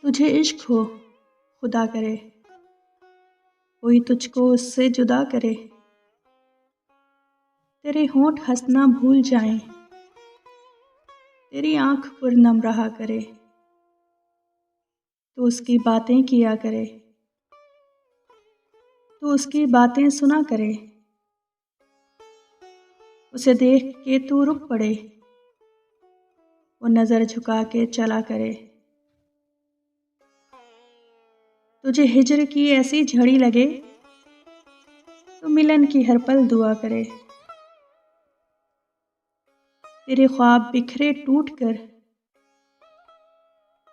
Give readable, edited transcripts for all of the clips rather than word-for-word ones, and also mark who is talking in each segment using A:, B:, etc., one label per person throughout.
A: تجھے عشق ہو خدا کرے، کوئی تجھ کو اس سے جدا کرے، تیرے ہونٹ ہنسنا بھول جائیں، تیری آنکھ پرنم رہا کرے، تو اس کی باتیں کیا کرے، تو اس کی باتیں سنا کرے، اسے دیکھ کے تو رک پڑے، وہ نظر جھکا کے چلا کرے، تجھے ہجر کی ایسی جھڑی لگے تو ملن کی ہر پل دعا کرے، تیرے خواب بکھرے ٹوٹ کر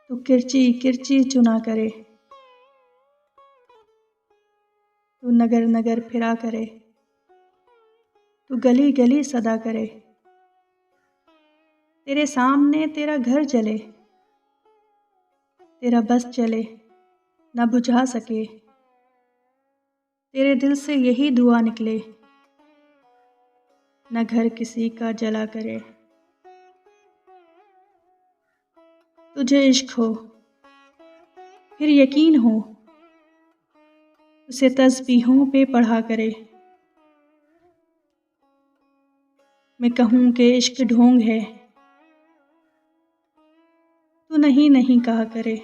A: تو کرچی کرچی چنا کرے، تو نگر نگر پھرا کرے، تو گلی گلی صدا کرے، تیرے سامنے تیرا گھر جلے، تیرا بس چلے نہ بجھا سکے، تیرے دل سے یہی دعا نکلے، نہ گھر کسی کا جلا کرے۔ تجھے عشق ہو پھر یقین ہو، اسے تسبیحوں پہ پڑھا کرے، میں کہوں کہ عشق ڈھونگ ہے، تو نہیں نہیں کہا کرے۔